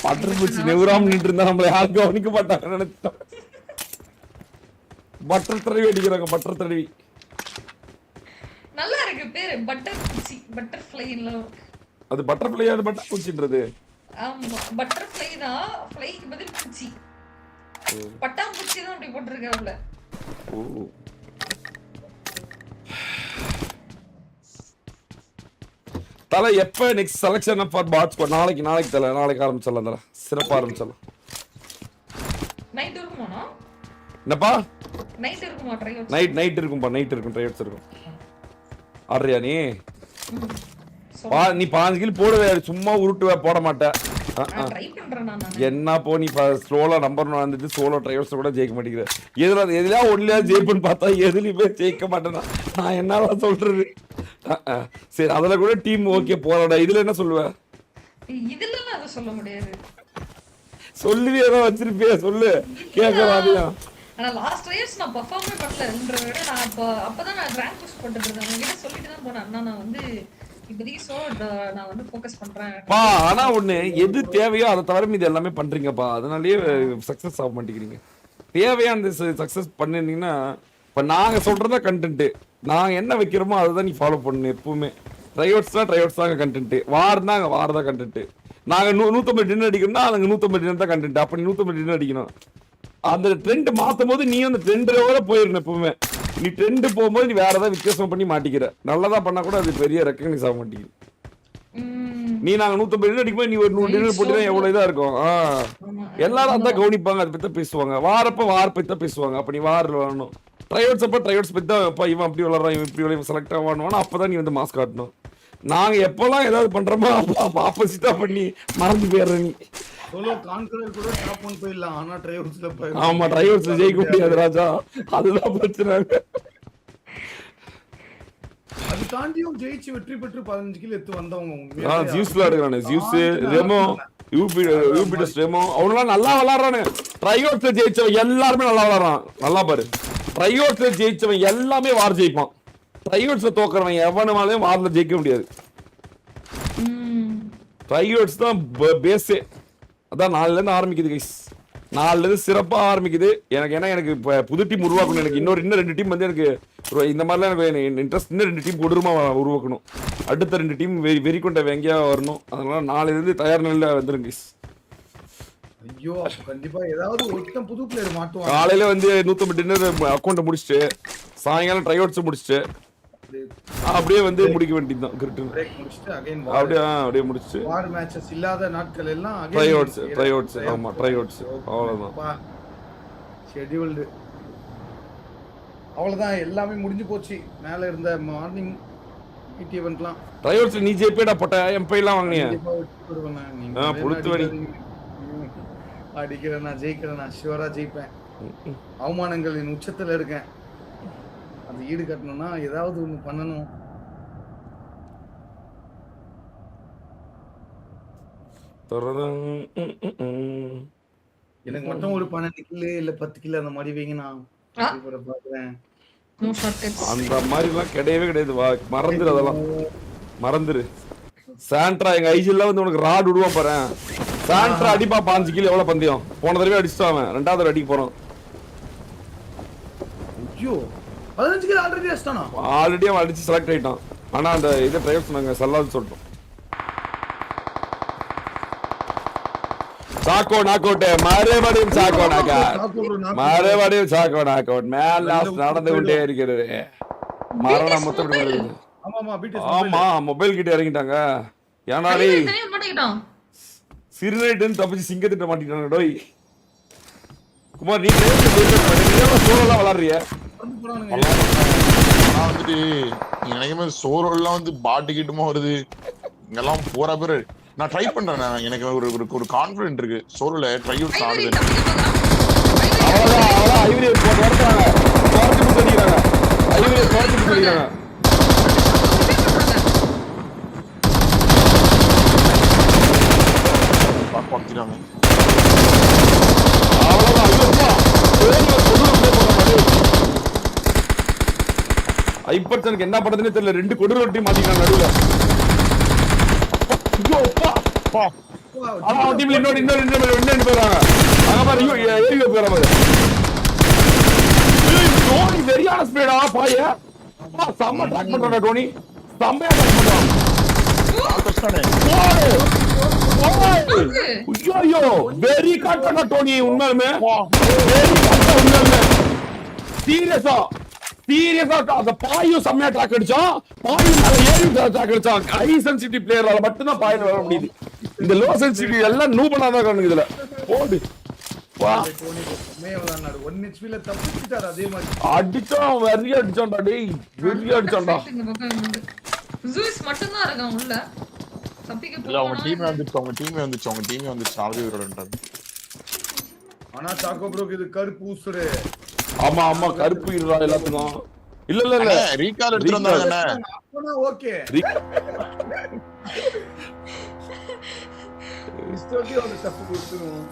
Butter பூச்சி நெவுராம் நின்று இருந்தா நம்மள யாரும் கவனிக்க மாட்டாங்க நினைச்சோம். பட்டர் தடவி அடிக்கிறாங்க, பட்டர் தடவி. நல்லா இருக்கு பேரு, பட்டர் பூச்சி, பட்டர்ஃப்ளை இல்ல. அது பட்டர்ஃப்ளை, அது பட்டர் பூச்சின்றது. ஆமா, பட்டர்ஃப்ளை தான், ஃப்ளைக்கு பதில் பூச்சி. பட்டாம்பூச்சி தான் அப்படி போட்டுருக்காப்ல. ஓ. தல எப்ப next selection for pod squad? நாளைக்கு தல, நாளைக்கு ஆரம்பிச்சிடலாம் தல, சிறப்பா ஆரம்பிச்சிடலாம். நைட் இருக்குமாண்ணா? என்னப்பா நைட் இருக்குமா ட்ரைவர்ஸ்? நைட் இருக்கும்பா, நைட் இருக்கும், ட்ரைவர்ஸ் இருக்கும். ஆடுறியா நீ? நீ 5 கில் போடுவே, சும்மா உருட்டுவே, போட மாட்டேன். என்ன போ, நீ ஸ்லோலா நம்பர் வந்துட்டு சோலோ ட்ரைவர்ஸ் கூட ஜெயிக்க மாட்டேங்கிற. எதுலயா ஒன்லயா ஜெயிப்புன்னு பார்த்தா எதுலயுமே ஜெயிக்க மாட்டேன்னா நான் என்னதான் சொல்றது? சரி, அதுல கூட டீம் ஓகே போறடா. இதுல என்ன சொல்லுவ? இதுல அத சொல்ல முடியாது. சொல்லுவே ஏதோ வச்சிருப்பியா, சொல்லு கேட்கறாதியா. ஆனா லாஸ்ட் ரேஸ் நான் பெர்ஃபார்மே பண்ணலன்ற விட நான் அப்பதான் நான் ரேங்க் புஷ் பண்ணிட்டு இருந்தேன். உங்ககிட்ட சொல்லிட்டு தான் போனேன், அண்ணா நான் வந்து இப்போதைக்கு நான் வந்து ஃபோக்கஸ் பண்றேன் பா. ஆனா ஒண்ணு, எது தேவையோ அதை தவிர இது எல்லாமே பண்றீங்கப்பா, அதனாலயே சக்சஸ் ஆக மாட்டேங்கிறீங்க. தேவையான சக்சஸ் பண்ணிருந்தீங்கன்னா, இப்ப நாங்க சொல்றதா கண்டென்ட், நாங்க என்ன வைக்கிறோமோ அதை தான் நீ ஃபாலோ பண்ணணும் எப்பவுமே. ட்ரைவர்ஸ் தாங்க கண்டென்ட், வார் தான் கண்டென்ட். நாங்க 150 டின்னர் அடிக்கணும்னா நாங்க 150 டின்னர் தான் கண்டென்ட். அப்ப நீ 150 டின்னர் அடிக்கணும். அந்த ட்ரெண்ட் மாத்தும் போது நீ அந்த ட்ரெண்டோட போயிடணும் எப்பவுமே. நீ ட்ரெண்ட் போகும்போது நீ வேற ஏதாவது வித்தியாசம் பண்ணி மாட்டிக்கிற. நல்லதா பண்ணா கூட அது பெரிய ரெக்கக்னைஸ் ஆக மாட்டேங்குது. நீ நாங்க 150 டின்னர் அடிக்கும்போது நீ ஒரு 100 டின்னர் போட்டுதான் எவ்வளவு இதா இருக்கும். எல்லாரும் அதான் கவனிப்பாங்க, அதை பத்தி பேசுவாங்க. வார் பத்தி தான் பேசுவாங்க. அப்ப நீ வாரில் வரணும். ட்ரைவர்ஸ் பத்தி தான், இவன் அப்படி விளாட்றான், இவன் இப்படி விளையாட செலக்ட் ஆவானுவானா, அப்பதான் நீ வந்து மாஸ் காட்டணும். நாங்க எப்பெல்லாம் ஏதாவது பண்றோமோ ஆப்போசிட்டா பண்ணி மறந்து போயிடுற நீ. சோலோ கான்கரர் கூட டாப் 1 போயிடலாம், ஆனா ட்ரைவர்ஸ்ல போய் ஆமா, ட்ரைவர்ஸ்ல ஜெயிக்க முடியாது ராஜா, அதுதான் பிரச்சனை. அது தாண்டியும் ஜெயிச்சு வெற்றி பெற்று 15 கிலோ எடுத்து வந்தவங்க ஜியூஸ்ல எடுக்கறானே, ஜியூஸ், ரெமோ, யூபிடஸ் ரெமோ, அவனெல்லாம் நல்லா விளையாடுறானே. ட்ரைவர்ஸ்ல ஜெயிச்சவன் எல்லாருமே நல்லா விளையாடுறான். நல்லா பாரு, ட்ரைவர்ஸ்ல ஜெயிச்சவன் எல்லாமே வார் ஜெயிப்பான். ட்ரைவர்ஸ்ல தோக்குறவன் எவனுமாலையும் வார்ல ஜெயிக்க முடியாது. ட்ரைவர்ஸ் தான் பேஸே. அதான் 4ல இருந்து ஆரம்பிக்குது கைஸ், 4ல இருந்து சிறப்பா ஆரம்பிக்குது. எனக்கு புது டீம் உருவாக்கணும். எனக்கு இன்னும் 2 டீம் வந்து எனக்கு இந்த மாதிரிலாம் எனக்கு இன்ட்ரெஸ்ட். இன்னும் 2 டீம் கொடூரமா உருவாக்கணும். அடுத்த 2 டீம் வெறி கொண்ட வெங்கையா வரணும். அதனால 4ல இருந்து தயார் நிலையில வந்துரும் கைஸ். ஐயோ, கண்டிப்பா ஏதாவது ஒருத்தன் புது பிளேயர் மாட்டுவான். காலையில வந்து 150 டின்னர் அக்கௌண்ட் முடிச்சுட்டு, சாயங்காலம் ட்ரைவர்ஸ் முடிச்சுட்டு, அப்படியே வந்து முடிக்க வேண்டியதுதான். பிரேக் முடிச்சிட்டு அகைன் அப்படியே முடிச்சிட்டு வார் மேட்சஸ் இல்லாத நாட்கள் எல்லாம் ட்ரைவர்ஸ். ஆமா, ட்ரைவர்ஸ் அவ்வளவுதான் ஷெட்யூல்டு. அவ்வளவுதான், எல்லாமே முடிஞ்சு போச்சு. மேல இருந்த மார்னிங் பிடி ஈவென்ட்லாம் ட்ரைவர்ஸ் நீ ஜெயிப்பேடா போட்ட எம்பை எல்லாம் வாங்குனியா? புளுத்து வடி அடிக்கிறேன், நான் ஜெயிக்கிறேன், நான் ஷுவரா ஜெயிப்பேன். அவமானங்களின் உச்சத்துல இருக்கேன். அது ஈடு கட்டணும்னா ஏதாவது ஒண்ணு பண்ணணும். எனக்கு மட்டும் ஒரு 12 கிலோ இல்ல 10 கிலோ அந்த மாதிரி வைங்க, நான் பாக்குறேன். அந்த மாதிரி எல்லாம் கிடையவே கிடையாது. மறந்துரு, அதெல்லாம் மறந்துரு. சாண்ட்ரா எங்க ஐஜில வந்து உனக்கு ராட் விடுவான் பாரு. சாண்ட்ரா அடிப்பா 5 கிலோ. எவ்வளவு பந்தயம் போன தடவை அடிச்சுட்டான், 2வது தடவை அடிக்க போறோம். ஐயோ, 15 கிலோ ஆல்ரெடி அடிச்சானா? ஆல்ரெடி அவன் அடிச்சு செலக்ட் ஆயிட்டான். ஆனா அந்த இதை ட்ரைவர்ஸ் நாங்க சல்லாது சொல்லிட்டோம். சாக்கோ நாக் அவுட், மறுபடியும் சாக்கோ நாக் அவுட், மறுபடியும் சாக்கோ நாக் அவுட். மேல் லாஸ்ட் நடந்து கொண்டே இருக்கிறது. மரணம் மொத்தம் வருது. ஆமா, மொபைல் கிட்ட இறங்கிட்டாங்க. ஏனாடி சிறுநைட்டு தப்பிச்சு சிங்கத்திட்ட மாட்டிட்டாங்க. டோய் குமார், நீ சோலோலாம் விளாடுறிய? வந்துட்டு எனக்கு சோலோலாம் வந்து பாட்டு கிட்டுமா வருது இங்கெல்லாம் போற பேரு. நான் ட்ரை பண்றேன், எனக்கு ஒரு கான்ஃபிடென்ட் இருக்கு சோலோல ட்ரை அவுட் ஆடுது. அவ்வளவுதான் ஐவரி போட்டு வரட்டாங்க, குறைச்சு கொடுத்துறாங்க. ஐவரி குறைச்சு கொடுத்துறாங்க. பார்த்துறாங்க. ஐப்பர்சனுக்கு என்ன பண்றதுன்னு தெரியல. 2 கொடூர ரொட்டி மாட்டிக்கிறாங்க நடுவுல. ஆனா அவன் டீம்ல இன்னொரு பேர் வராங்க. அங்க பாரு ஏறி போற பாரு. டோனி சரியான ஸ்பீடா பாய. செம்ம ட்ராக் பண்றானே டோனி. செம்மையா ட்ராக் பண்றான். ஐயோ வெரி காட்டனா டோனி உண்மையுமே. வெரி காட்டனா உண்மையுமே. சீரியஸா அந்த பாயும் செம்மையா ட்ராக் அடிச்சான். பாயும் மேல ஏறி ட்ராக் அடிச்சான். ஹை சென்சிட்டிவ் பிளேயரால மட்டும் தான் பாயிண்ட் வர முடியுது. இந்த லோ சென்சிட்டிவ் எல்லாம் நூ பண்ணாதான் காணுங்க இதுல. போடு வா ஒன் ஹெச்பில தப்பிச்சிட்டாரு. அதே மாதிரி அடிச்சான் வெறி அடிச்சான்டா டேய். வெறி அடிச்சான்டா. ஜூஸ் மட்டும் தான் இருக்கான் உள்ள. தப்பிக்க இல்ல அவங்க போறானா? டீமே வந்துச்சு நாலு பேர் விளையாண்டாங்க. ஆனா சாக்கோ ப்ரோக்கு இது கருப்பு ஊசுரு. ஆமா கருப்பு இருடா எல்லாத்துக்கும். இல்ல ரீகால் எடுத்துட்டு வந்தாங்க. அப்பனா ஓகே. இஸ்டோக்கி ஒரு தப்பு கொடுத்துரும்.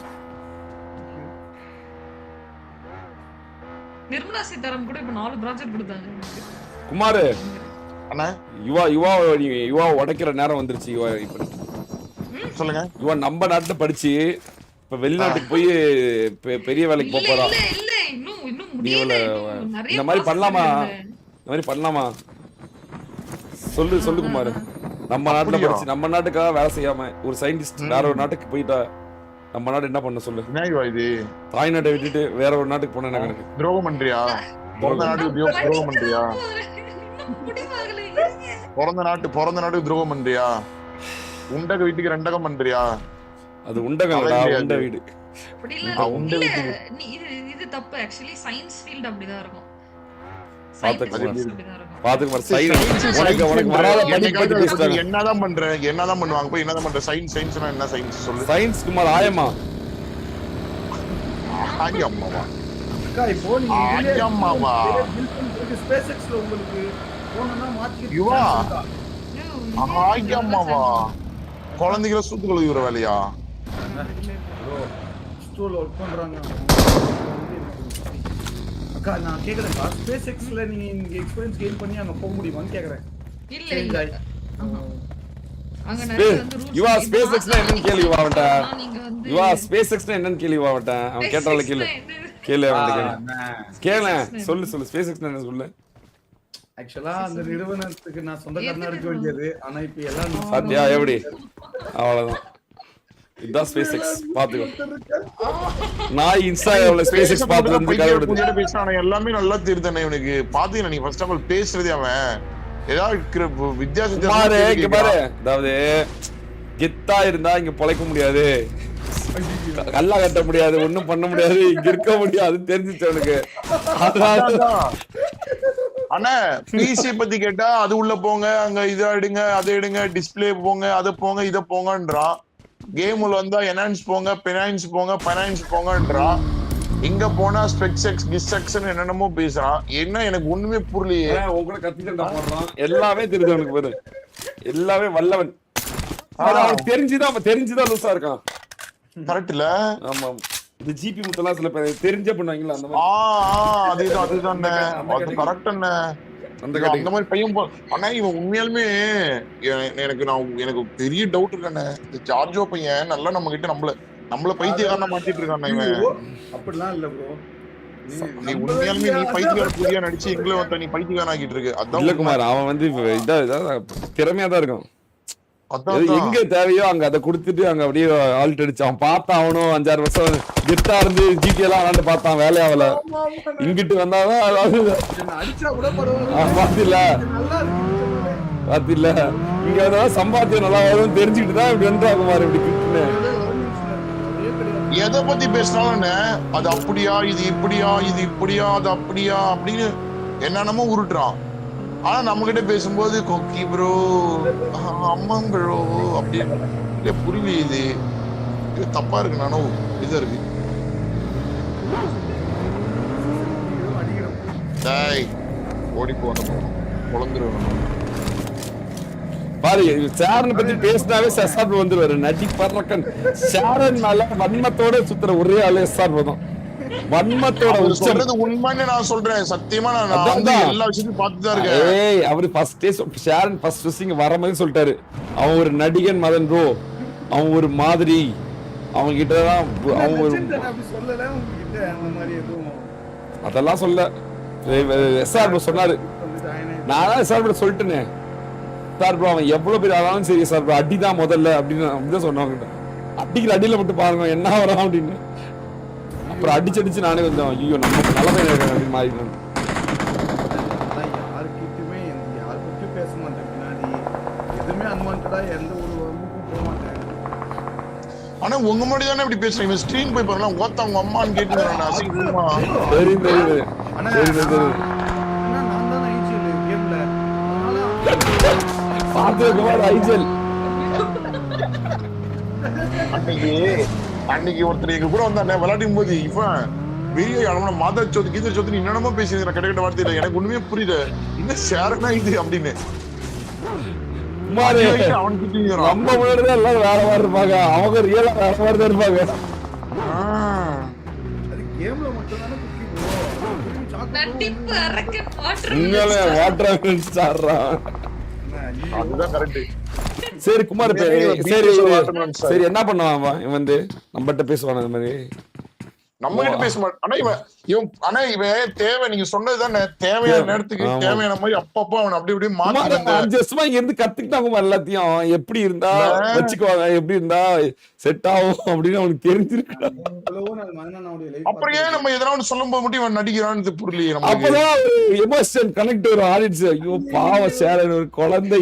நிர்மலா சீதாராமன் கூட இப்ப 4 ப்ராஜெக்ட் கொடுத்தாங்க. குமார் அண்ணா யுவா உடைக்கிற நேரம் வந்துருச்சு. யுவா இப்ப சொல்லுங்க. யுவா நம்ம நாட்டுல படிச்சு இப்ப வெளிநாட்டுக்கு போய் பெரிய வேலைக்கு போக போறா. இல்ல இன்னும் நீ முடியல. இந்த மாதிரி பண்ணலாமா? சொல்லு குமார். நம்ம நாட்டுல படிச்சு நம்ம நாட்டுக்காக வேலை செய்யாம ஒரு சயின்டிஸ்ட் வேற ஒரு நாட்டுக்கு போயிட்டா நம்ம நாடு என்ன பண்ண சொல்லு? இது தாய் நாட்டை விட்டுட்டு வேற ஒரு நாட்டுக்கு போனா என்ன கணக்கு? துரோகம் பண்றியா? பிறந்த நாட்டுக்கு துரோகம் பண்றியா? பிறந்த நாட்டுக்கு துரோகம் பண்றியா? உண்டக வீட்டுக்கு ரெண்டகம் பண்றியா? அது உண்டகம்டா, உண்ட வீடு. அப்படி இல்ல. இது தப்பு. एक्चुअली சயின்ஸ் ஃபீல்ட் அப்படிதான் இருக்கும். என்னதான் பண்ணுவாங்க போய் என்னதான் பண்ற? சயின்ஸ்னா என்ன சயின்ஸ் சொல்லு? சயின்ஸ் குமார் ஆயமா ஆயம்மாவா? அக்கா இப்போ நீங்க ஆயம்மாவா ஸ்பேஸ்எக்ஸ்ல உங்களுக்கு போனா மாத்தி யுவா ஆயம்மாவா குழந்தைகளை சுத்து கழுவுற வேலையா? ஸ்டூல் ஒர்க் பண்றாங்க. அக்கா நான் கேக்குறேன்க்கா, ஸ்பேஸ்எக்ஸ்ல நீங்க இங்க எக்ஸ்பீரியன்ஸ் கெயின் பண்ணி அங்க போக முடியுமான்னு கேக்குறேன். இல்ல அங்க நிறைய வந்து ரூல்ஸ். யுவா ஸ்பேஸ்எக்ஸ்னா என்னன்னு கேளு யுவா அவன்ட்ட. யுவா ஸ்பேஸ்எக்ஸ்னா என்னன்னு கேளு யுவா அவன்ட்ட. அவன் கேட்டால கேளு அவன்ட்ட கேளு. சொல்லு ஸ்பேஸ்எக்ஸ்னா என்ன சொல்லு? ஆக்சுவலா அந்த நிறுவனத்துக்கு நான் சொந்தக்காரனா இருக்க வேண்டியது. ஆனா இப்ப எல்லாம் சத்யா எப்படி அவ்வளவுதான். இதான் ஸ்பேஸ்எக்ஸ் பாத்துக்கோ. நான் இன்ஸ்டாகிராம்ல ஸ்பேஸ்எக்ஸ் பாத்துட்டு வந்து கரெக்ட்டா பேசுறானே எல்லாமே நல்லா தெரியுதானே இவனுக்கு. பாத்தீங்க நீ ஃபர்ஸ்ட் ஆஃப் ஆல் பேசுறதே அவன் ஏதாவது வித்தியாசம் பாரு. அதாவது கெத்தா இருந்தா இங்க பொழைக்க முடியாது, கல்லா கட்ட முடியாது, ஒண்ணும் பண்ண முடியாது, இங்க இருக்க முடியாது தெரிஞ்சிச்சு அவனுக்கு. அண்ணா பிசி பத்தி கேட்டா அது உள்ள போங்க, அங்க இதை எடுங்க அதை எடுங்க, டிஸ்பிளே போங்க, அதை போங்க, இதை போங்கன்றான். கேம்ல வந்தா என்ஹான்ஸ் போங்க, பெனான்ஸ் போங்க, பைனான்ஸ் போங்கன்றான். இங்க போனா ஸ்பெக்ஸ் டிஸ்ட்ரக்ஷன் என்னென்னமோ பேசுறான். என்ன எனக்கு ஒண்ணுமே புரியலையே. உங்களை கத்திட்டா போடுறான். எல்லாமே தெரியுது அவனுக்கு. பாரு எல்லாமே வல்லவன். அவனுக்கு தெரிஞ்சுதான் லூசா இருக்கான். கரெக்ட் இல்ல? ஆமா இந்த ஜிபி முத்தெல்லாம் சில பேர் தெரிஞ்சே பண்ணுவாங்கல்ல அந்த மாதிரி. அதுதான் அது கரெக்ட் அண்ணே. அந்த மாதிரி பையன் ஆனா இவன் உண்மையாலுமே எனக்கு பெரிய டவுட் இருக்கானே. இந்த ஜார்ஜோ பையன் நல்லா நம்ம கிட்ட நம்மள பைத்தியக்காரனா மாத்திட்டு இருக்கானே இவன். அப்படிலாம் இல்ல ப்ரோ. நீ உண்மையாலுமே நீ பைத்தியக்கார புதியா நடிச்சு எங்களை வந்து நீ பைத்தியக்காரன் ஆக்கிட்டு இருக்கு. அதான் இல்ல குமார், அவன் வந்து திறமையா தான் இருக்கும். எங்க தேவையோ அங்க அதை கொடுத்துட்டு அங்க அப்படியே ஆல்ட் அடிச்சான். பார்த்தான் அவனும் 5-6 வருஷம் கெத்தா இருந்து ஜிடி எல்லாம் விளாண்டு பார்த்தான், வேலையாவல. இங்கிட்டு வந்தாதான் பாத்தில இங்க வந்தாதான் சம்பாத்தியம் நல்லா வரும் தெரிஞ்சுக்கிட்டு தான் இப்படி வந்துட்டா குமார். இப்படி கிட்டுன்னு எதை பத்தி பேசினாலும் அது அப்படியா, இது இப்படியா, இது இப்படியா, அது அப்படியா அப்படின்னு என்னென்னமோ உருட்டுறான். ஆனா நம்ம கிட்ட பேசும்போது கொக்கி ப்ரோ, அம்மா ப்ரோ அப்படின்னு புரியல. இது தப்பா இருக்கு. நானும் இதா இருக்கு. ஓடி போன குழந்துருவேன் பாரு. சேரன் பத்தி பேசினாவே எஸ்ஆர்பி வந்துருவாரு. நடி பறக்கன் சேரன் மேல வன்மத்தோட சுத்துற ஒரே ஆளு எஸ்ஆர்பி தான். வன்மத்தோட சொல்றது உண்மைன்னு நான் சொல்றேன். சத்தியமா நான் எல்லா விஷயத்தையும் பார்த்துதான் இருக்கேன். ஏய் அவரு ஃபர்ஸ்டே ஷேரன் ஃபர்ஸ்ட் இங்க வர மாதிரி சொல்லிட்டாரு, அவன் ஒரு நடிகன் மதன் ப்ரோ, அவன் ஒரு மாதிரி அவன் கிட்ட தான் அவன் ஒரு legend தானே, அப்படி சொல்லல உங்ககிட்ட அந்த மாதிரி எதுவும் அதெல்லாம் சொல்ல எஸ்ஆர் ப்ரோ சொன்னாரு. வந்து join ஆயிட்டு. நான் எஸ்ஆர் ப்ரோ சொல்லிட்டேனே சார் ப்ரோ அவன் எவ்வளவு பேர் ஆனாலும் சரி சார் ப்ரோ அடி தான் முதல்ல அப்படின்னு அப்படிதான் சொன்னாங்க. அடிக்கிற அடியில மட்டும் பாருங்க என்ன வரும் அப்படின்னு. அப்புறம் அடிச்சு நானே கொஞ்சம் ஐயோ நம்ம நல்ல அப்படின்னு மாறினேன். அதெல்லாம் யாருக்கிட்டுமே யார் பற்றியும் பேச மாட்டேன். பின்னாடி எதுவுமே அன்வான்டா எந்த ஒரு வம்புக்கும் போக மாட்டேன். ஆனா உங்க முன்னாடி தானே இப்படி பேசுறீங்க. ஸ்ட்ரீம் போய் பாருங்க ஓத்த உங்க அம்மான்னு கேட்டுக்கிறேன் அசிங்கமா. தெரியும் தெரியும் ஆனா தெரியும் தெரியும் ஆனா நான் தான் ஐஜிஎல் கேம்ல. அதனால பார்த்து ஐஜல் அன்னைக்கு ஒருத்தர் எங்க கூட வந்தானே விளையாடும் போது இவன் வெளியே அவன மாதா சொத்து கீத சொத்து என்னென்னமோ பேசியிருக்கிற கிடைக்கிட்ட வார்த்தையில எனக்கு ஒண்ணுமே புரியல. என்ன சேரனா இது அப்படின்னு குமாரு அவன் கிட்ட நம்ம முன்னாடி எல்லாரும் வேற மாதிரி இருப்பாங்க. அவங்க ரியலா வேற மாதிரி தான் இருப்பாங்க. அது கேம்ல மட்டும் தானே குக்கி ப்ரோ. நட்டிப்பு அரக்க வாட்டர் உண்மையாலே வாட்டர் ஸ்டார்றான். அதுதான் கரெக்ட். சரி குமார் இப்ப சரி சரி என்ன பண்ணுவான் இவன் வந்து நம்மகிட்ட பேசுவான் அந்த மாதிரி நம்ம கிட்ட பேச மாட்டான். ஆனா இவன் தேவை நீங்க சொன்னதுதானே தேவையான நேரத்துக்கு தேவையான மாதிரி அப்பப்போ அவன் அப்படி இப்படி மாத்தி ஜஸ்மா இங்க இருந்து கத்துக்கிட்டாங்க எல்லாத்தையும் எப்படி இருந்தா வச்சுக்குவாங்க எப்படி இருந்தா செட் ஆகும் அப்படின்னு அவனுக்கு தெரிஞ்சிருக்கு. அப்புறம் ஏன் நம்ம எதனா ஒண்ணு சொல்லும் போது மட்டும் இவன் நடிக்கிறான்னு புரியலையே. அப்பதான் எமோஷன் கனெக்ட் ஒரு ஆடியன்ஸ் ஐயோ பாவ சேரன் ஒரு குழந்தை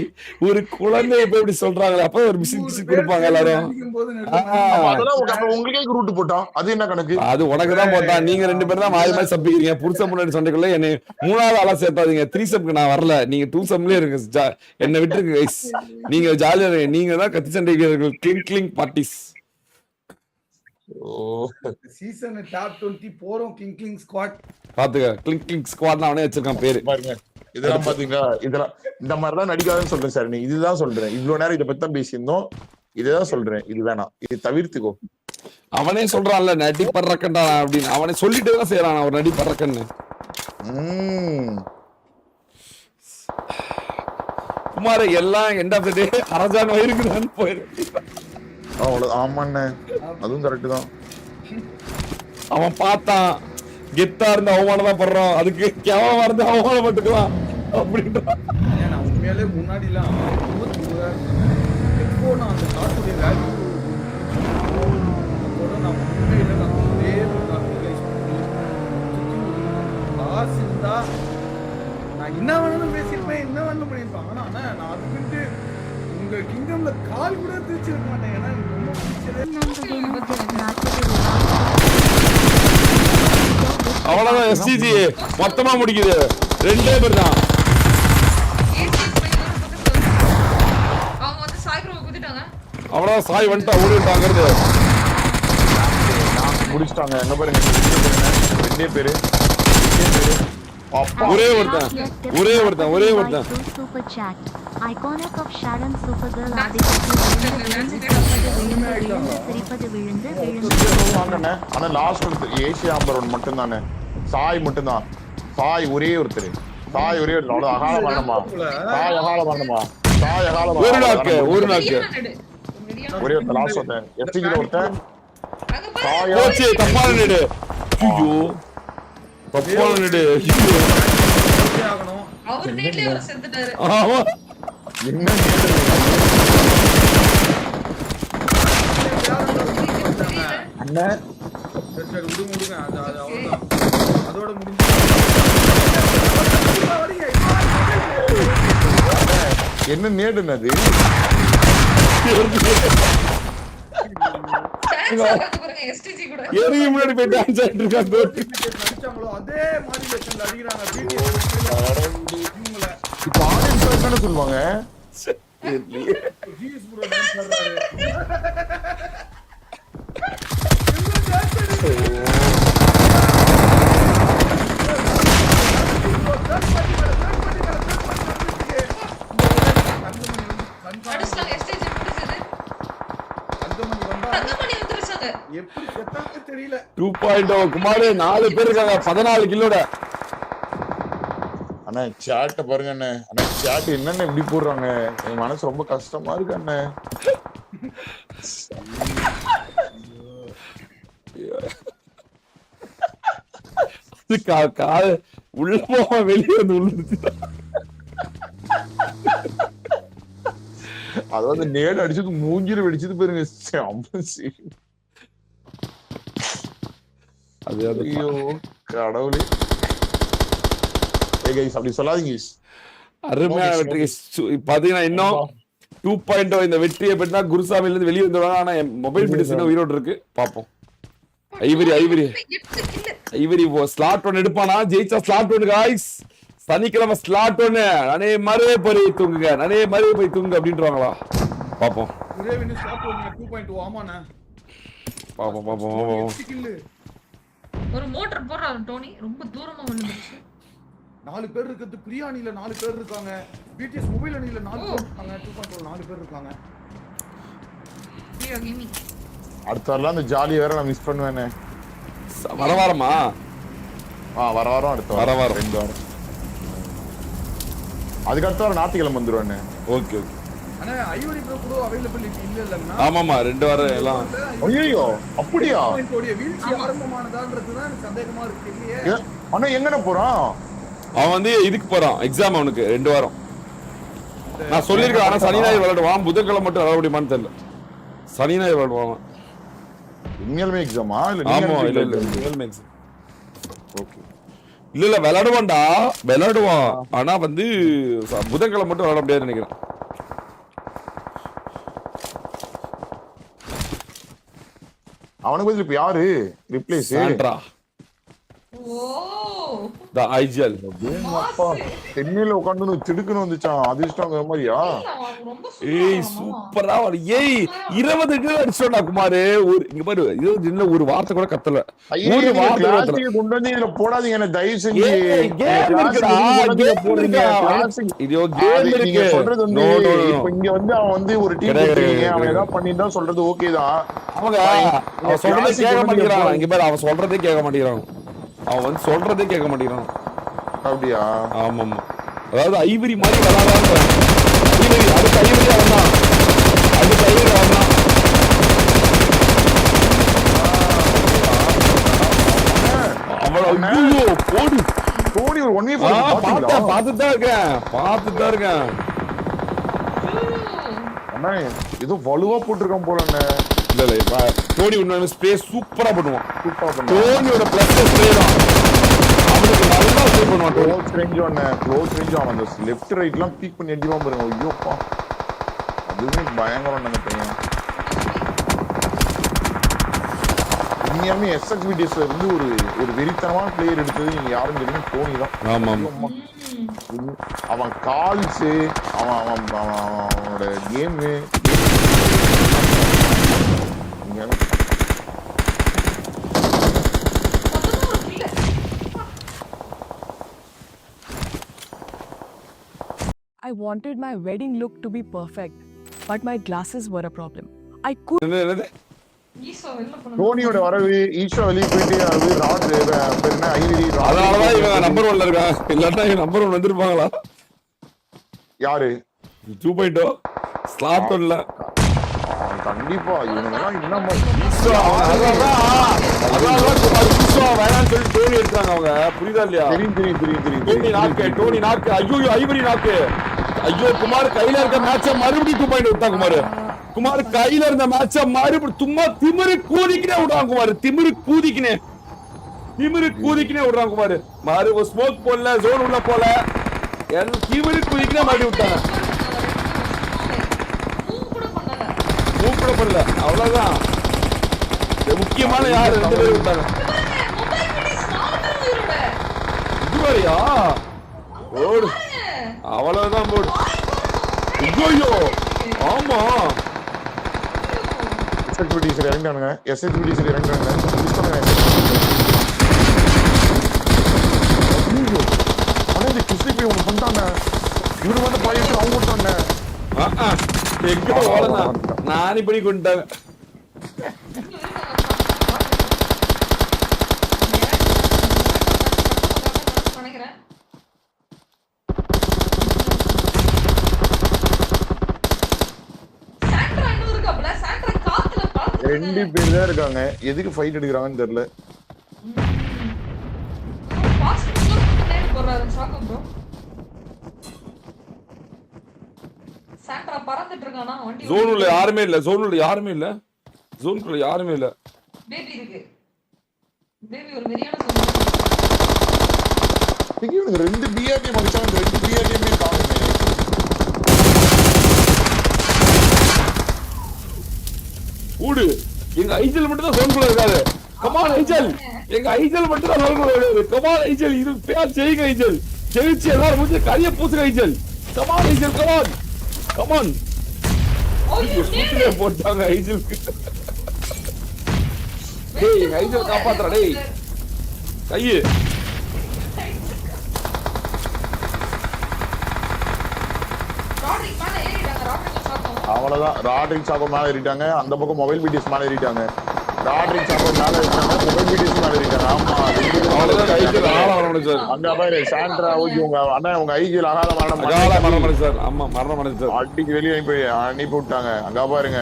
இப்ப எப்படி சொல்றாங்களே அப்ப ஒரு மிஷின் கொடுப்பாங்க எல்லாரும். உங்களுக்கே ரூட் போட்டான் அது என்ன கணக்கு? அது உனக்கு தான் போட்டான். நீங்க ரெண்டு பேரும் தான் மாறி மாறி சப்பிக்கிறீங்க. புருஷன் முன்னாடி சண்டைக்குள்ள என்னை 3வது ஆளா சேர்த்தாதீங்க. 3 சம்க்கு நான் வரல. நீங்க 2 சம்லயே இருக்கு. என்ன விட்டுருக்கு கைஸ். நீங்க ஜாலியா இருங்க. நீங்க தான் கத்தி சண்டை கிளிங் பார்ட்டிஸ். சீசன் டாப் 20 போறோம் கிங் ஸ்குவாட். பாத்துக்க கிளிங் ஸ்குவாட் அவனே வச்சிருக்கான் பேரு. பாருங்க இதெல்லாம் பாத்தீங்களா இதெல்லாம் இந்த மாதிரிலாம் நடிக்காதுன்னு சொல்றேன் சார். நீ இதுதான் சொல்றேன். இவ்வளவு நேரம் இதை பத்தி தான் பேசியிருந்தோம். இதுதான் சொல்றேன். இது வேணாம். இது தவிர்த்துக்கோ. அவனே சொல்றான்ல நடி பறக்கண்டா அப்படின்னு. அவனே சொல்லிட்டு தான் செய்யறான் அவர் நடி பறக்கன்னு. குமார் எல்லாம் எண்ட் ஆஃப் தி டே அரஜான் வயிறுக்குதான் போயிருக்கு. அவ்வளவு ஆமாண்ணே அதுவும் கரெக்ட் தான். அவன் பார்த்தான் கெத்தா இருந்து அவமானம் தான் படுறான். அதுக்கு கேவலமா இருந்து அவமானப்பட்டுக்கலாம் அப்படின்றான். நான் உண்மையாலே முன்னாடிலாம் எப்போ நான் அந்த காட்டுடைய வேல்யூ நான் உண்மையில நான் ஒரே ஒரு ரியலைஸ் பண்ணி காசு இருந்தா நான் என்ன வேணாலும் பேசியிருப்பேன் என்ன வேணாலும் பண்ணியிருப்பேன். ஆனா நான் அதுக்கிட்டு உங்க கிங்டம்ல கால் கூட திருச்சிருக்க மாட்டேன். ஏன்னா எனக்கு ரொம்ப பிடிச்சது அவ்வளவுதான். எஸ்டிஜி மொத்தமா முடிக்குது. 2 பேர் தான். அவங்க வந்து சாய்க்ரோ குதிட்டாங்க. அவ்வளவுதான் சாய் வந்துட்டா ஓடிட்டாங்கிறது முடிச்சிட்டாங்க. என்ன பாருங்க 2 பேரு ஒரே ஒருத்தன் Super chat. Iconic of Sharon Supergirl ஆனா லாஸ்ட் ஏசியா நம்பர் 1 மட்டும் தானே. சாய் மட்டும் தான். சாய் ஒரே ஒருத்தர். அவ்வளவு அகால மரணமா. சாய் அகால மரணமா. ஒரு நாக்கு ஒரே ஒருத்தர் லாஸ்ட் ஒருத்தன் எஃப்டில ஒருத்தன். அங்க பாரு. சாய் போச்சு தப்பான நெடு. ஐயோ தப்பான நெடு. ஆகணும். அவர் நேட்லயே அவர் செத்துட்டாரு. ஆமா என்ன அண்ணா சரி விடுங்க அது அவ்வளவுதான். அதோட முடிஞ்சு என்ன நேடுனது? எஸ்டிஜி கூட எதுக்கு முன்னாடி போய் டான்ஸ் ஆடிட்டு இருக்காங்க. நடிச்சாங்களோ அதே மாடுலேஷன்ல அடிக்கிறாங்க. இப்ப ஆடியன்ஸ் என்ன சொல்லுவாங்க? ஜிஎஸ் ப்ரோ டான்ஸ் ஆடுறாரு. அடிச்சாங்க. எஸ்டிஜி முடிச்சது. தங்கமணி வந்தா தங்கமணி வந்துருச்சாங்க. எப்படி செத்தாங்க தெரியல. 2.0 குமார் 4 பேர் இருக்காங்க 14 கிலோட. அண்ணா சாட்ட பாருங்க அண்ணே. அண்ணா சாட் என்னன்னு இப்படி போடுறாங்க. என் மனசு ரொம்ப கஷ்டமா இருக்கு அண்ணே. காது உள்ள போக வெளியே வந்து உள்ளுச்சு. அதாவது நேடு அடிச்சது மூஞ்சில வெடிச்சது பாருங்க. அது அது ஐயோ கடவுளே. ஏய் கைஸ் அப்படி சொல்லாதீங்க. அருமையான வெற்றி. பாத்தீங்கன்னா இன்னும் 2.0 இந்த வெற்றியை பெற்றா குருசாமில இருந்து வெளியே வந்துடுவாங்க. ஆனா மொபைல் பிடிச்சு உயிரோடு இருக்கு. பாப்போம். Ivory slot 1 எடுப்பானா? ஜெயிச்சா ஸ்லாட் 1 காய்ஸ். சனிக்கிழமை ஸ்லாட் 1. நானே மறுவே போய் தூங்குங்க, நானே மறுவே போய் தூங்குங்க அப்படின்றாங்களா? பாப்போம். ஒரே வின்னு ஸ்லாட் 2.2 ஆமாண்ணா. பாப்போம். ஒரு மோட்டர் போடுறாரு டோனி. ரொம்ப தூரமா வந்துருச்சு. 4 பேர் இருக்குது. பிரியா அணியில 4 பேர் இருக்காங்க. பிடிஎஸ் மொபைல் அணியில 4 பேர் இருக்காங்க. 2.2 4 பேர் இருக்காங்க. பிரியா கேமிங். அடுத்த வாரம் அந்த ஜாலி வேற நான் மிஸ் பண்ணுவேனே. வர வாரமா? வர வாரம் அடுத்த வாரம் 2 வாரம். அதுக்கு அடுத்த வாரம் ஞாயிற்றுக்கிழமை வந்துருவேனே. Okay okay. ஆனா ஐவரி ப்ரோ கூட அவைலபிலிட்டி இல்லன்னா. ஆமாமா 2 வாரம் எல்லாம். ஐயோ அப்படியா? வீழ்ச்சி ஆரம்பமானதான்றது தான் எனக்கு சந்தேகமா இருக்கு இல்லையே. அண்ணா எங்கன போறான்? அவன் வந்து இதுக்கு போறான். எக்ஸாம் அவனுக்கு 2 வாரம். நான் சொல்லிருக்கேன். ஆனா சனி ஞாயிறு விளையாடுவான். புதன்கிழமை மட்டும் விளையாட முடியுமான்னு தெரியல. சனி ஞாயிறு விளையாடுவான். உண்மையாலுமே எக்ஸாமா? ஆமா இல்ல உண்மையாலுமே எக்ஸாம். ஓகே. இல்ல விளையாடுவான். ஆனா வந்து புதன்கிழமை மட்டும் விளையாட முடியாதுன்னு நினைக்கிறேன். அவனுக்கு பதில் இப்ப யாரு ரிப்ளேஸ்? சாண்ட்ரா. ஓ த ஐஜிஎல். அப்பா தென்னையில உட்கார்ந்து திடுக்குன்னு வந்துச்சான். அதிர்ஷ்டங்கிற மாதிரியா? ரொம்ப ஏய் சூப்பரா வர. ஏய் 20 கோல் அடிச்சோடா குமார். இங்க பாரு இது ஒரு வார்த்தை கூட கத்தல. ஒரு வார்த்தை கத்தல. கொண்டு வந்து இதுல போடாதீங்க என்ன தயவு செஞ்சு. கேம் இருக்குடா. போடுங்க. இது கேம் இருக்கு. சொல்றது வந்து இப்போ இங்க வந்து அவன் வந்து ஒரு டீம் போடுறீங்க. அவன் ஏதாவது பண்ணிட்டா சொல்றது ஓகே தான். அவங்க அவன் சொல்றதே கேட்க மாட்டேங்கிறான். இங்க பாரு அவன் சொல்றதே கேட்க மாட்டேங்கிறான். அவன் வந்து சொல்றதே கேட்க மாட்டேங்கிறான். அப்படியா? ஆமாமா. அதாவது ஐவரி மாதிரி விளையாடாம ஐவரி அடுத்த ஐவரி அவன்தான். அடுத்த ஐவரி அவன்தான். அவ்வளவு போடு தோனி ஒரு 1v4 பார்த்துதான் இருக்கேன். அண்ணா ஏதோ வலுவா போட்டிருக்கான் போல. இல்ல டோனி உண்மையான ஸ்ப்ரே சூப்பரா பண்ணுவான். டோனியோட பிளஸ் ஸ்ப்ரே தான். அவனுக்கு நல்லா ஸ்ப்ரே பண்ணுவான். க்ளோஸ் ரேஞ்ச் அவன் அந்த லெஃப்ட் ரைட்லாம் பீக் பண்ணி அடிவான் பாருங்க. ஐயோப்பா அதுவுமே பயங்கரம் நம்ம பையன். உண்மையாலுமே எஸ்எக்ஸ் விடிஎஸ்ல இருந்து ஒரு வெறித்தனமான பிளேயர் எடுத்தது நீங்க யாரும் கேட்டீங்க டோனி தான். ஆமா. அவன் கால்ஸ் அவனோட game I wanted my wedding look to be perfect, but my glasses were a problem. I could. ஈசோ வெளில போன. டோனியோட வரவு ஈஷா வெளியே போயிட்டு அது ராட் பேருனா ஐவரி. அதனாலதான் இவன் நம்பர் 1ல இருக்கான். இல்லாட்டா இவன் நம்பர் 1 வந்திருப்பாங்களா? யாரு? 2.0 ஸ்லாட் 1ல கண்டிப்பா இவனெல்லாம் இன்னும் வேணாம்னு சொல்லி டோனி எடுத்தாங்க அவங்க. புரியுதா இல்லையா? தெரியும். டோனி நாக்கு. ஐயோ ஐவரி நாக்கு. ஐயோ குமார் கையில இருக்க மேட்ச மறுபடியும் 2.0 விட்டான் குமார் கையில இருந்த மேட்ச மறுபடியும் சும்மா திமிரு கூதிக்கினே விடுறான் குமார். திமிரு கூதிக்கினே விடுறான் குமார். மறு ஸ்மோக் போடல, ஜோன் உள்ள போல, திமிரு கூதிக்கினே மறுபடியும் விட்டாங்க. மூவ் கூட பண்ணல. அவ்வளவுதான். முக்கியமான யாரு 2 பேர் விட்டாங்க. இதுவரையா போடு. அவ்வளவுதான் போடு. ஐயோ ஆமா. எஸ்எச்பிடி சரி இறங்கிட்டானுங்க. ஆனா இந்த கிஸ்லி போய் ஒன்று பண்ணிட்டாங்க. இவரு வந்து பாயிட்டு அவங்க விட்டாங்க. எங்க ஓடனா நான் இப்படி கொண்டாங்க. சாண்ட்ரா இன்னும் இருக்காப்ல. 2 பேர் தான் இருக்காங்க. எதுக்கு ஃபைட் எடுக்கறாங்கன்னு தெரியல. பாஸ்ட் நேட் போறாரு ஷாக் ப்ரோ. சாண்ட்ரா பறந்துட்டு இருக்கானா வண்டி. ஜோனுல யாருமே இல்ல. ஜோனுக்குள்ள யாருமே இல்ல. பேபி இருக்கு. பேபி ஒரு வெறியான ஜோன். இவனுக்கு 2 பிஆர்டிஎம் அடிச்சாங்க. 2 பிஆர்டிஎம்மே காணுமே. ஊடு. எங்க ஐஜல் மட்டும் தான் ஜோனுக்குள்ள இருக்காரு. கமான் ஐஜல். எங்க ஐஜல் மட்டும் தான் ஜோனுக்குள்ள இருக்காரு. கமான் ஐஜல். இது பேர் செய்யுங்க ஐஜல். ஜெயிச்சு எல்லாரும் முடிஞ்சு கரிய பூசுங்க ஐஜல். Come on ஐஜல் come on. போட்டாங்க ஐஜலுக்கு. டேய் எங்க ஐஜல் காப்பாத்துறா டேய். கையு. ராட்ரிக் மேல ஏறிட்டாங்க. ராட்ரிக் சாக்கோ. அவ்வளவுதான். ராட்ரிக் சாக்கோ மேல ஏறிட்டாங்க. அந்த பக்கம் மொபைல் பிடிஎஸ் மேல ஏறிட்டாங்க. ராட்ரிக் சாக்கோ மேல ஏறிட்டாங்க. மொபைல் பிடிஎஸ் மேல ஏறிட்டாங்க. ஆமா. அவ்வளவுதான் ஐஜல் ஆள வரணும் சார். அங்க பாரு சாண்ட்ரா ஓகே உங்க அண்ணா உங்க ஐஜில அகால மரணம் சார். ஆமா மரணம் சார். அடிக்கு வெளியே அனுப்பி விட்டாங்க. அங்க பாருங்க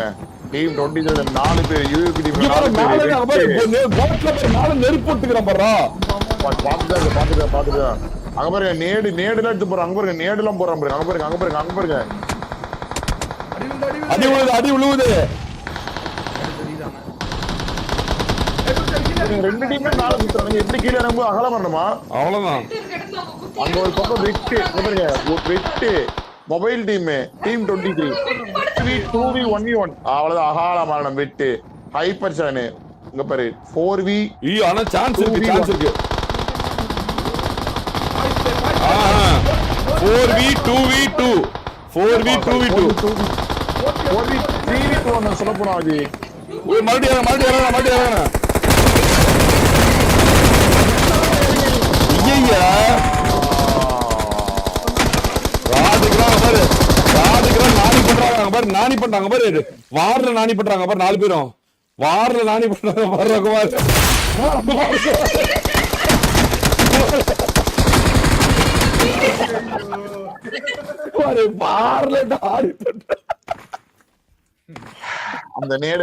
டீம் 20 4 பேர் யூபி டீம் 4 பேர் போட்ல போய் நாளை நெருப்பு போட்டுக்கறேன் பாறா. பாத்துங்க அங்க பாருங்க நேடுல எடுத்து போறாங்க. அங்க பாருங்க நேடுலாம் போறாங்க பாருங்க. அங்க பாருங்க அடி விழுவுது. 2 டீமே 4 சுத்துறாங்க. எப்படி கீழ இறங்கும் அகல வரணுமா? அவ்வளவுதான். அங்க ஒரு பக்கம் வெட்டு பாருங்க. ஒரு வெட்டு மொபைல் டீம் 23 2v1v1 அவ்வளவுதான். அகால மரணம் வெட்டு ஹைப்பர் சானு இங்க பாரு 4v ஆனா சான்ஸ் இருக்கு 4v2v2 4v2v2 4v3v2 சொல்ல போனா அது மறுபடியும் ஐயா நானி பண்றாங்க பாரு. வார்ல நானி பண்றாங்க பாரு. 4 பேரும் வார்ல நானி பண்றாங்க பாரு. வார்ல நானி பண்றாங்க. அந்த நேட